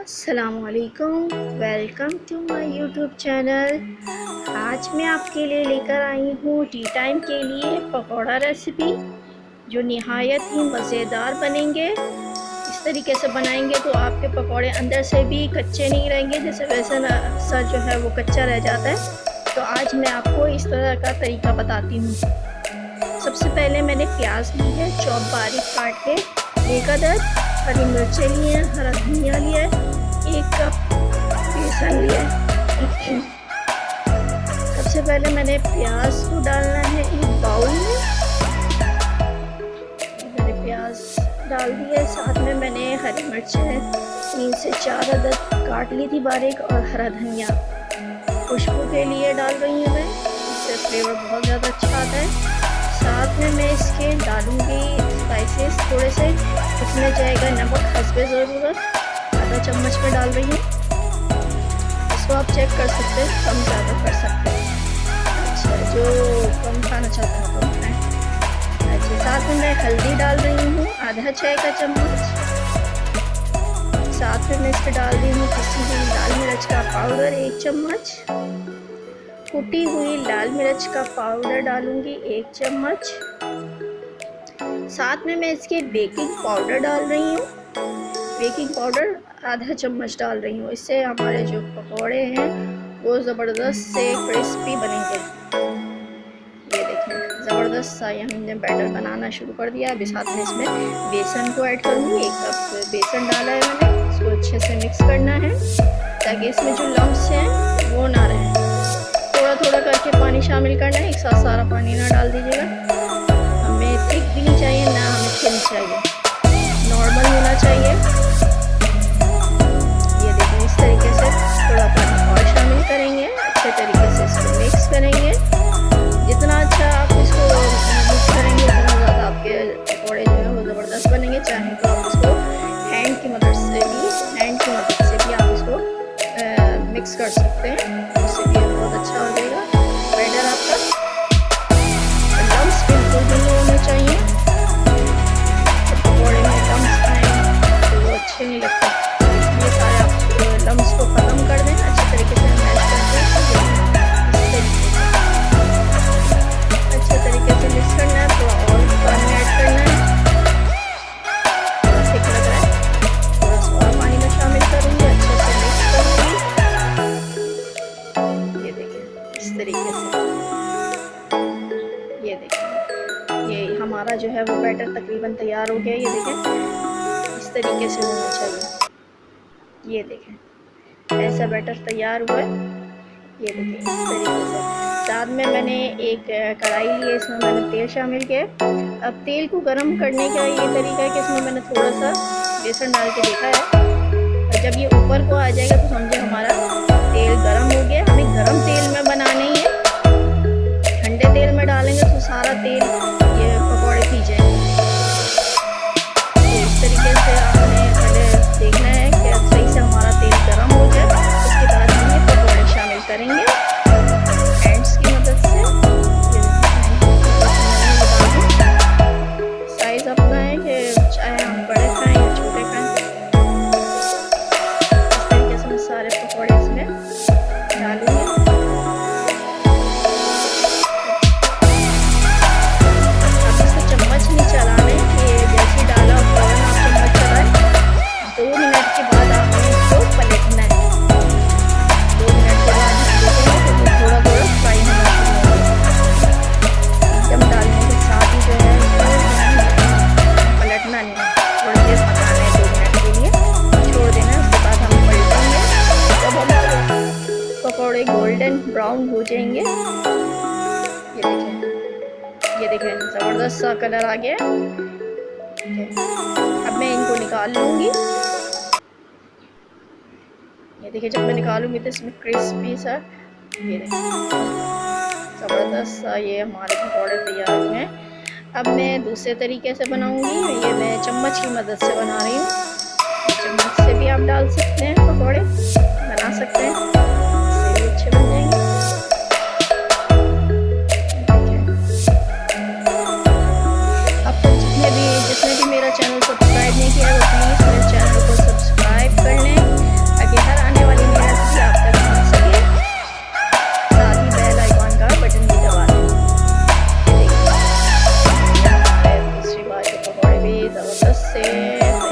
अस्सलामुअलैकुम, welcome to my YouTube channel. आज मैं आपके लिए लेकर आई हूँ टी टाइम के लिए पकौड़ा रेसिपी, जो निहायत ही मज़ेदार बनेंगे। इस तरीके से बनाएंगे तो आपके पकौड़े अंदर से भी कच्चे नहीं रहेंगे, जैसे बेसन अक्सर जो है वो कच्चा रह जाता है। तो आज मैं आपको इस तरह का तरीका बताती हूँ। सबसे पहले मैंने प्याज ली है, चॉप बारीक काट के, एक अदद हरी मिर्चें लिए हैं, हरा धनिया लिया है, 1 कप बेसन लिया है। सबसे पहले मैंने प्याज को डालना है एक बाउल में। मैंने प्याज डाल दिया, साथ में मैंने हरी मिर्चें 3 से 4 अदद काट ली थी बारीक, और हरा धनिया खुशबू के लिए डाल रही हूँ मैं, इससे फ्लेवर बहुत ज़्यादा अच्छा आता है। साथ में मैं इसके डालूँगी स्पाइसेस थोड़े से, इसमें जाएगा नमक हस्बे ज़रूरत, आधा चम्मच में डाल रही हूँ। इसको आप चेक कर सकते हैं, कम ज़्यादा कर सकते हैं। अच्छा, जो कम खाना चाहते हैं कम खाएँ। अच्छा, साथ में मैं हल्दी डाल रही हूँ, आधा चाय का चम्मच। साथ में मैं इसमें डाल रही हूँ पिसी हुई लाल मिर्च का पाउडर 1 चम्मच, कुटी हुई लाल मिर्च का पाउडर डालूंगी 1 चम्मच। साथ में मैं इसके बेकिंग पाउडर डाल रही हूँ, बेकिंग पाउडर आधा चम्मच डाल रही हूँ। इससे हमारे जो पकौड़े हैं वो ज़बरदस्त से क्रिस्पी बनेंगे। ये देखें, ज़बरदस्त सा ये हमने बैटर बनाना शुरू कर दिया। अभी साथ में इसमें बेसन को ऐड करूँगी, 1 कप बेसन डाला है मैंने। इसको अच्छे से मिक्स करना है ताकि इसमें जो लम्स हैं वो ना रहें। थोड़ा थोड़ा करके पानी शामिल करना है, एक साथ सारा पानी ना डाल दीजिएगा। हमें थिक भी नहीं चाहिए, ना हमें थिन चाहिए, नॉर्मल होना चाहिए। ये देखिए, इस तरीके से थोड़ा पानी और शामिल करेंगे, अच्छे तरीके से इसको मिक्स करेंगे। जितना अच्छा आप इसको मिक्स करेंगे उतना ज़्यादा आपके पकौड़े जो है वो ज़बरदस्त बनेंगे। चाहे तो आप इसको हैंड की मदद से भी आप इसको मिक्स कर सकते हैं, उससे भी बहुत अच्छा हो जाएगा बैटर आपका। लम्स बिल्कुल भी नहीं होने चाहिए, पकौड़े में लम्स आए तो वो अच्छे नहीं लगते, इसलिए सारे आप लम्स को ख़त्म कर दें, अच्छे तरीके से मैश करके अच्छे तरीके से मिक्स करना है। थोड़ा और पानी ऐड करना है, थोड़ा थिक लग रहा है, थोड़ा सा और पानी में शामिल करूँगी, अच्छे से मिक्स करूँगी। ये देखें, इस तरीके से, ये देखें, ये हमारा जो है वो बैटर तकरीबन तैयार हो गया। ये देखें, इस तरीके से होना चाहिए। ये देखें, ऐसा बैटर तैयार हुआ है। ये देखें, इस तरीके से। साथ में मैंने एक कढ़ाई ली है, इसमें मैंने तेल शामिल किया। अब तेल को गर्म करने का ये तरीका है कि इसमें मैंने थोड़ा सा बेसन डाल के देखा है, और जब ये ऊपर को आ जाएगा तो समझे हमारा तेल गर्म हो गया। हमें गर्म तेल में बनाना ही है, ठंडे तेल में डालेंगे तो सारा तेल ये पकौड़े पी जाएंगे। तो इस तरीके से आपने पहले देखना है कि सही से हमारा तेल गर्म हो जाए, उसके बाद हम ये पकौड़े शामिल करेंगे हैंड्स की मदद से। साइज़ अपना है कि चाहे हम बड़े खाएँ या छोटे खाएँ। इस तरीके से मैं सारे पकौड़े इसमें डालूंगी। अब इसको चम्मच नहीं चलाना है, ये जैसे डाला फौरन आप चम्मच चलाएं। 2 मिनट के बाद आपने इसको पलटना है। 2 मिनट के बाद देखेंगे तो थोड़ा थोड़ा फ्राई होना शुरू होगा। एकदम डालने के साथ ही जो है इसको पलटना नहीं है, थोड़ी देर पकाना है, 2 मिनट के लिए छोड़ देना है। उसके बाद हम पलटेंगे, जब हमारे पकौड़े गोल्डन ब्राउन हो जाएंगे। ये देखें, ज़बरदस्त सा कलर आ गया। अब मैं इनको निकाल लूँगी। ये देखिए, जब मैं निकालूंगी तो इसमें क्रिस्पी सा, ये देखिए, ज़बरदस्त सा ये हमारे पकौड़े तैयार हुए हैं। अब मैं दूसरे तरीके से बनाऊंगी। ये मैं चम्मच की मदद से बना रही हूँ, चम्मच से भी आप डाल सकते हैं, पकौड़े बना सकते हैं, इससे भी अच्छे बन जाएंगे। अब तक जिसने भी मेरा चैनल सब्सक्राइब नहीं किया है वो प्लीज़ मेरे चैनल को सब्सक्राइब कर लें। हैं।